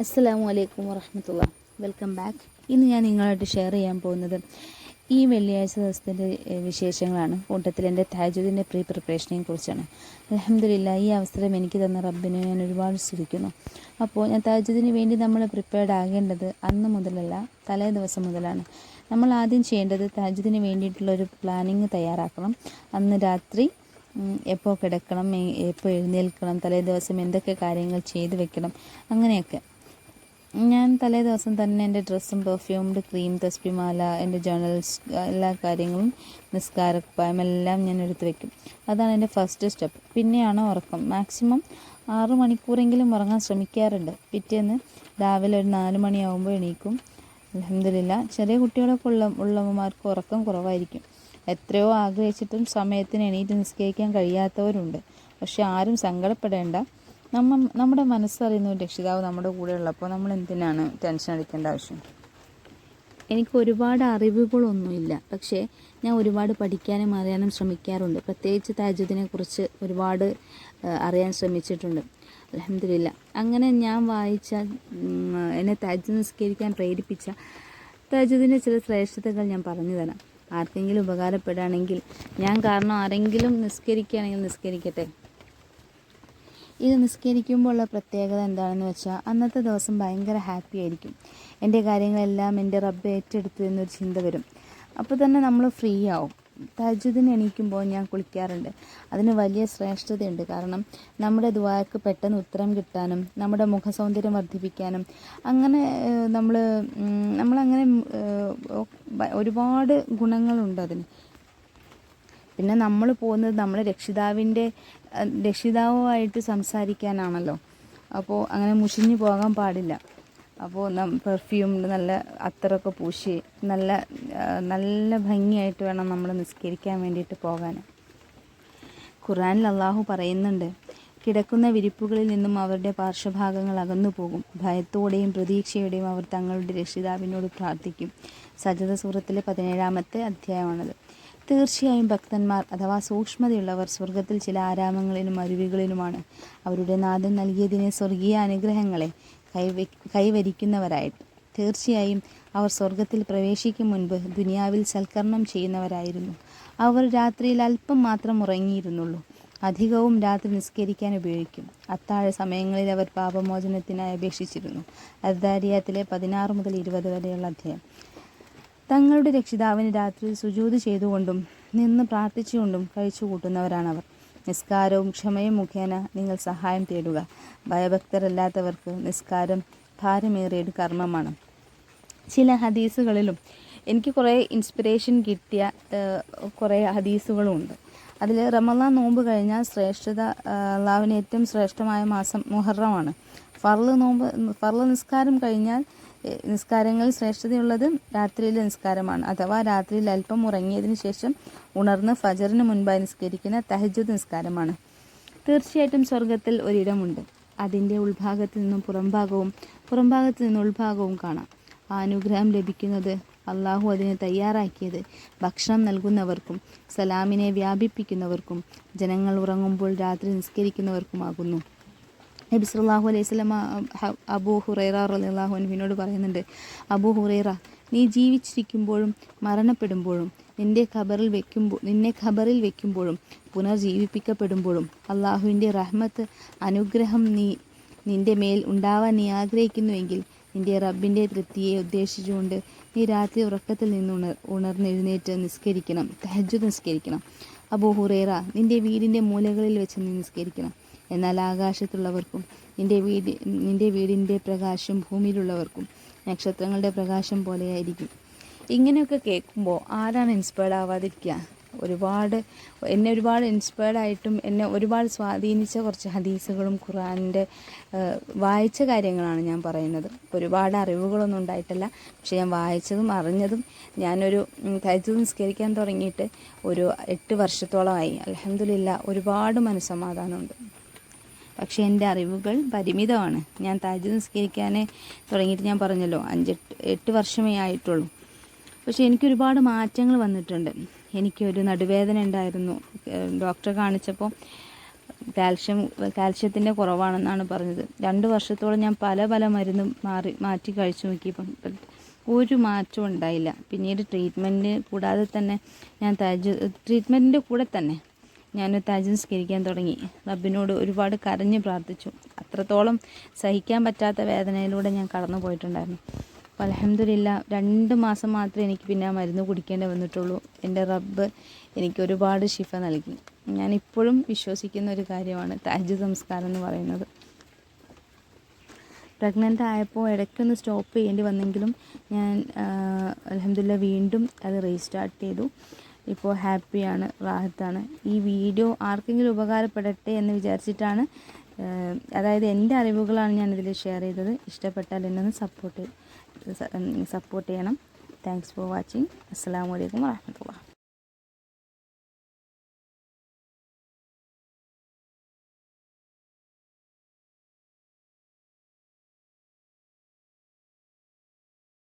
അസ്സലാമു അലൈക്കും വറഹ്മത്തുള്ളാഹി. Welcome back. ഇന്ന് ഞാൻ നിങ്ങളായിട്ട് ഷെയർ ചെയ്യാൻ പോകുന്നത് ഈ വെള്ളിയാഴ്ച ദിവസത്തിൻ്റെ വിശേഷങ്ങളാണ്. കൂട്ടത്തിൽ എൻ്റെ തഹജ്ജുദിൻ്റെ പ്രിപ്പറേഷനെയും കുറിച്ചാണ്. അൽഹംദുലില്ലാഹ്, ഈ അവസരം എനിക്ക് തന്ന റബ്ബിനെ ഞാൻ ഒരുപാട് സ്തുതിക്കുന്നു. അപ്പോൾ ഞാൻ തഹജ്ജുദിന് വേണ്ടി നമ്മൾ പ്രിപ്പയർഡ് ആകേണ്ടത് അന്ന് മുതലല്ല, തലേ ദിവസം മുതലാണ്. നമ്മൾ ആദ്യം ചെയ്യേണ്ടത് തഹജ്ജുദിന് വേണ്ടിയിട്ടുള്ളൊരു പ്ലാനിങ് തയ്യാറാക്കണം. അന്ന് രാത്രി എപ്പോൾ കിടക്കണം, എപ്പോൾ എഴുന്നേൽക്കണം, തലേ ദിവസം എന്തൊക്കെ കാര്യങ്ങൾ ചെയ്തു വെക്കണം, അങ്ങനെയൊക്കെ. ഞാൻ തലേ ദിവസം തന്നെ എൻ്റെ ഡ്രസ്സും പെർഫ്യൂംഡ് ക്രീം, തസ്ബിമാല, എൻ്റെ ജേർണൽസ്, എല്ലാ കാര്യങ്ങളും, നിസ്കാരക്കുപ്പായം എല്ലാം ഞാൻ എടുത്ത് വെക്കും. അതാണ് എൻ്റെ ഫസ്റ്റ് സ്റ്റെപ്പ്. പിന്നെയാണ് ഉറക്കം. മാക്സിമം 6 മണിക്കൂറെങ്കിലും ഉറങ്ങാൻ ശ്രമിക്കാറുണ്ട്. പിറ്റേന്ന് രാവിലെ ഒരു 4 മണിയാകുമ്പോൾ എണീക്കും. അൽഹംദുലില്ലാഹ്, ചെറിയ കുട്ടികളൊക്കെ ഉള്ളവന്മാർക്ക് ഉറക്കം കുറവായിരിക്കും. എത്രയോ ആഗ്രഹിച്ചിട്ടും സമയത്തിന് എണീറ്റ് നിസ്കരിക്കാൻ കഴിയാത്തവരുണ്ട്. പക്ഷെ ആരും സങ്കടപ്പെടേണ്ട. നമ്മുടെ മനസ്സറിയുന്ന ഒരു രക്ഷിതാവ് നമ്മുടെ കൂടെ ഉള്ളപ്പോൾ നമ്മൾ എന്തിനാണ് ടെൻഷൻ അടിക്കേണ്ട ആവശ്യം? എനിക്ക് ഒരുപാട് അറിവുകളൊന്നുമില്ല, പക്ഷേ ഞാൻ ഒരുപാട് പഠിക്കാനും അറിയാനും ശ്രമിക്കാറുണ്ട്. പ്രത്യേകിച്ച് തഹജ്ജുദിനെ കുറിച്ച് ഒരുപാട് അറിയാൻ ശ്രമിച്ചിട്ടുണ്ട്. അൽഹംദുലില്ലാഹ്, അങ്ങനെ ഞാൻ വായിച്ച, എന്നെ തഹജ്ജുദ് നിസ്കരിക്കാൻ പ്രേരിപ്പിച്ച തഹജ്ജുദിൻ്റെ ചില ശ്രേഷ്ഠതകൾ ഞാൻ പറഞ്ഞു തരാം. ആർക്കെങ്കിലും ഉപകാരപ്പെടുകയാണെങ്കിൽ, ഞാൻ കാരണം ആരെങ്കിലും നിസ്കരിക്കുകയാണെങ്കിൽ നിസ്കരിക്കട്ടെ. ഇത് നിസ്കരിക്കുമ്പോൾ ഉള്ള പ്രത്യേകത എന്താണെന്ന് വെച്ചാൽ, അന്നത്തെ ദിവസം ഭയങ്കര ഹാപ്പി ആയിരിക്കും. എൻ്റെ കാര്യങ്ങളെല്ലാം എൻ്റെ റബ്ബ് ഏറ്റെടുത്തു എന്നൊരു ചിന്ത വരും. അപ്പോൾ തന്നെ നമ്മൾ ഫ്രീ ആവും. തഹജ്ജുദിന് എണീക്കുമ്പോൾ ഞാൻ കുളിക്കാറുണ്ട്. അതിന് വലിയ ശ്രേഷ്ഠതയുണ്ട്. കാരണം നമ്മുടെ ദുആക്ക് പെട്ടെന്ന് ഉത്തരം കിട്ടാനും നമ്മുടെ മുഖസൗന്ദര്യം വർദ്ധിപ്പിക്കാനും അങ്ങനെ നമ്മളങ്ങനെ ഒരുപാട് ഗുണങ്ങളുണ്ട് അതിന്. പിന്നെ നമ്മൾ പോകുന്നത് നമ്മുടെ രക്ഷിതാവുമായിട്ട് സംസാരിക്കാനാണല്ലോ. അപ്പോൾ അങ്ങനെ മുഷിഞ്ഞു പോകാൻ പാടില്ല. അപ്പോൾ പെർഫ്യൂം നല്ല അത്തറൊക്കെ പൂശി നല്ല ഭംഗിയായിട്ട് വേണം നമ്മൾ നിസ്കരിക്കാൻ വേണ്ടിയിട്ട് പോകാൻ. ഖുർആനിൽ അള്ളാഹു പറയുന്നുണ്ട്, കിടക്കുന്ന വിരിപ്പുകളിൽ നിന്നും അവരുടെ പാർശ്വഭാഗങ്ങൾ അകന്നു പോകും. ഭയത്തോടെയും പ്രതീക്ഷയോടെയും അവർ തങ്ങളുടെ രക്ഷിതാവിനോട് പ്രാർത്ഥിക്കും. സജദ സൂറത്തിലെ 17-ാമത്തെ അധ്യായമാണത്. തീർച്ചയായും ഭക്തന്മാർ അഥവാ സൂക്ഷ്മതയുള്ളവർ സ്വർഗത്തിൽ ചില ആരാമങ്ങളിലും അരുവികളിലുമാണ്. അവരുടെ നാഥൻ നൽകിയതിനെ സ്വർഗീയ അനുഗ്രഹങ്ങളെ കൈവരിക്കുന്നവരായിട്ട്. തീർച്ചയായും അവർ സ്വർഗത്തിൽ പ്രവേശിക്കും മുൻപ് ദുനിയാവിൽ സൽക്കർമ്മം ചെയ്യുന്നവരായിരുന്നു. അവർ രാത്രിയിൽ അല്പം മാത്രം ഉറങ്ങിയിരുന്നുള്ളൂ. അധികവും രാത്രി നിസ്കരിക്കാൻ ഉപയോഗിക്കും. അത്താഴ സമയങ്ങളിൽ അവർ പാപമോചനത്തിനായി അപേക്ഷിച്ചിരുന്നു. അദ്ദാരിയാത്തിലെ 16 മുതൽ 20 വരെയുള്ള അധ്യായം. തങ്ങളുടെ രക്ഷിതാവിന് രാത്രിയിൽ സുജൂദ് ചെയ്തുകൊണ്ടും നിന്ന് പ്രാർത്ഥിച്ചുകൊണ്ടും കഴിച്ചു കൂട്ടുന്നവരാണവർ. നിസ്കാരവും ക്ഷമയും മുഖേന നിങ്ങൾ സഹായം തേടുക. ഭയഭക്തരല്ലാത്തവർക്ക് നിസ്കാരം ഭാരമേറിയൊരു കർമ്മമാണ്. ചില ഹദീസുകളിലും എനിക്ക് കുറേ ഇൻസ്പിറേഷൻ കിട്ടിയ കുറേ ഹദീസുകളുമുണ്ട്. അതിൽ റമളാൻ നോമ്പ് കഴിഞ്ഞാൽ അള്ളാഹുവിന് ഏറ്റവും ശ്രേഷ്ഠമായ മാസം മുഹറമാണ്. ഫർള് നിസ്കാരം കഴിഞ്ഞാൽ നിസ്കാരങ്ങളിൽ ശ്രേഷ്ഠതയുള്ളത് രാത്രിയിലെ നിസ്കാരമാണ്. അഥവാ രാത്രിയിൽ അല്പം ഉറങ്ങിയതിന് ശേഷം ഉണർന്ന് ഫജറിന് മുൻപായി നിസ്കരിക്കുന്ന തഹജ്ജുദ് നിസ്കാരമാണ്. തീർച്ചയായിട്ടും സ്വർഗത്തിൽ ഒരിടമുണ്ട്. അതിൻ്റെ ഉൾഭാഗത്ത് നിന്നും പുറംഭാഗത്ത് നിന്നും ഉൾഭാഗവും കാണാം. ആ അനുഗ്രഹം ലഭിക്കുന്നത് അള്ളാഹു അതിനെ തയ്യാറാക്കിയത് ഭക്ഷണം നൽകുന്നവർക്കും സലാമിനെ വ്യാപിപ്പിക്കുന്നവർക്കും ജനങ്ങൾ ഉറങ്ങുമ്പോൾ രാത്രി നിസ്കരിക്കുന്നവർക്കുമാകുന്നു. നബി സല്ലല്ലാഹു അലൈഹി വസല്ലം അബൂ ഹുറൈറ റളിയല്ലാഹു അൻഹുവിനോട് പറയുന്നുണ്ട്, അബൂ ഹുറൈറ, നീ ജീവിച്ചിരിക്കുമ്പോഴും മരണപ്പെടുമ്പോഴും നിന്നെ ഖബറിൽ വെക്കുമ്പോഴും പുനർജീവിപ്പിക്കപ്പെടുമ്പോഴും അള്ളാഹുവിൻ്റെ റഹ്മത്ത്, അനുഗ്രഹം നിന്റെ മേൽ ഉണ്ടാവാൻ നീ ആഗ്രഹിക്കുന്നുവെങ്കിൽ നിന്റെ റബ്ബിൻ്റെ തൃപ്തിയെ ഉദ്ദേശിച്ചുകൊണ്ട് നീ രാത്രി ഉറക്കത്തിൽ നിന്ന് ഉണർന്നെഴുന്നേറ്റ് നിസ്കരിക്കണം, തഹജ്ജുദ് നിസ്കരിക്കണം. അബൂ ഹുറൈറ, നിന്റെ വീടിൻ്റെ മൂലകളിൽ വെച്ച് നീ നിസ്കരിക്കണം. എന്നാൽ ആകാശത്തുള്ളവർക്കും നിന്റെ വീടിൻ്റെ പ്രകാശം ഭൂമിയിലുള്ളവർക്കും നക്ഷത്രങ്ങളുടെ പ്രകാശം പോലെയായിരിക്കും. ഇങ്ങനെയൊക്കെ കേൾക്കുമ്പോൾ ആരാണ് ഇൻസ്പയർഡ് ആവാതിരിക്കുക? എന്നെ ഒരുപാട് ഇൻസ്പയർഡ് ആയിട്ടും എന്നെ ഒരുപാട് സ്വാധീനിച്ച കുറച്ച് ഹദീസുകളും ഖുർആനിൻ്റെ വായിച്ച കാര്യങ്ങളാണ് ഞാൻ പറയുന്നത്. ഒരുപാട് അറിവുകളൊന്നും ഉണ്ടായിട്ടില്ല, പക്ഷെ ഞാൻ വായിച്ചതും അറിഞ്ഞതും. ഞാനൊരു തഹജ്ജുദ് നിസ്കരിക്കാൻ തുടങ്ങിയിട്ട് ഒരു 8 വർഷത്തോളമായി. അൽഹംദുലില്ലാഹ്, ഒരുപാട് മനസ്സമാധാനമുണ്ട്. പക്ഷേ എൻ്റെ അറിവുകൾ പരിമിതമാണ്. ഞാൻ തഹജ്ജുദ് നിസ്കരിക്കാൻ തുടങ്ങിയിട്ട് ഞാൻ പറഞ്ഞല്ലോ 8 വർഷമേ ആയിട്ടുള്ളൂ. പക്ഷേ എനിക്കൊരുപാട് മാറ്റങ്ങൾ വന്നിട്ടുണ്ട്. എനിക്കൊരു നടുവേദന ഉണ്ടായിരുന്നു. ഡോക്ടറെ കാണിച്ചപ്പോൾ കാൽഷ്യത്തിൻ്റെ കുറവാണെന്നാണ് പറഞ്ഞത്. 2 വർഷത്തോളം ഞാൻ പല മരുന്നും മാറ്റി കഴിച്ചു നോക്കിയപ്പം ഒരു മാറ്റവും ഉണ്ടായില്ല. പിന്നീട് ട്രീറ്റ്മെൻറ്റ് കൂടാതെ തന്നെ ഞാൻ ട്രീറ്റ്മെൻറ്റിൻ്റെ കൂടെ തന്നെ ഞാൻ തഹജ്ജുദ് നിസ്കരിക്കാൻ തുടങ്ങി. റബ്ബിനോട് ഒരുപാട് കരഞ്ഞ് പ്രാർത്ഥിച്ചു. അത്രത്തോളം സഹിക്കാൻ പറ്റാത്ത വേദനയിലൂടെ ഞാൻ കടന്നു പോയിട്ടുണ്ടായിരുന്നു. അപ്പോൾ അൽഹംദുലില്ലാ 2 മാസം മാത്രമേ എനിക്ക് പിന്നെ ആ മരുന്ന് കുടിക്കേണ്ടി വന്നിട്ടുള്ളൂ. എൻ്റെ റബ്ബ് എനിക്ക് ഒരുപാട് ശിഫ നൽകി. ഞാനിപ്പോഴും വിശ്വസിക്കുന്ന ഒരു കാര്യമാണ് തഹജ്ജുദ് നമസ്കാരം എന്ന് പറയുന്നത്. പ്രഗ്നൻ്റ് ആയപ്പോൾ ഇടയ്ക്കൊന്ന് സ്റ്റോപ്പ് ചെയ്യേണ്ടി വന്നെങ്കിലും ഞാൻ അൽഹംദുലില്ലാ വീണ്ടും അത് റീസ്റ്റാർട്ട് ചെയ്തു. ഇപ്പോൾ ഹാപ്പിയാണ്, റാഹത്താണ്. ഈ വീഡിയോ ആർക്കെങ്കിലും ഉപകാരപ്പെടട്ടെ എന്ന് വിചാരിച്ചിട്ടാണ്, അതായത് എൻ്റെ അറിവുകളാണ് ഞാനിതിൽ ഷെയർ ചെയ്തത്. ഇഷ്ടപ്പെട്ടാൽ എന്നെ ഒന്ന് സപ്പോർട്ട് ചെയ്യണം. Thanks for watching. അസ്സലാമു അലൈക്കും വറഹ്മത്തുള്ളാഹി.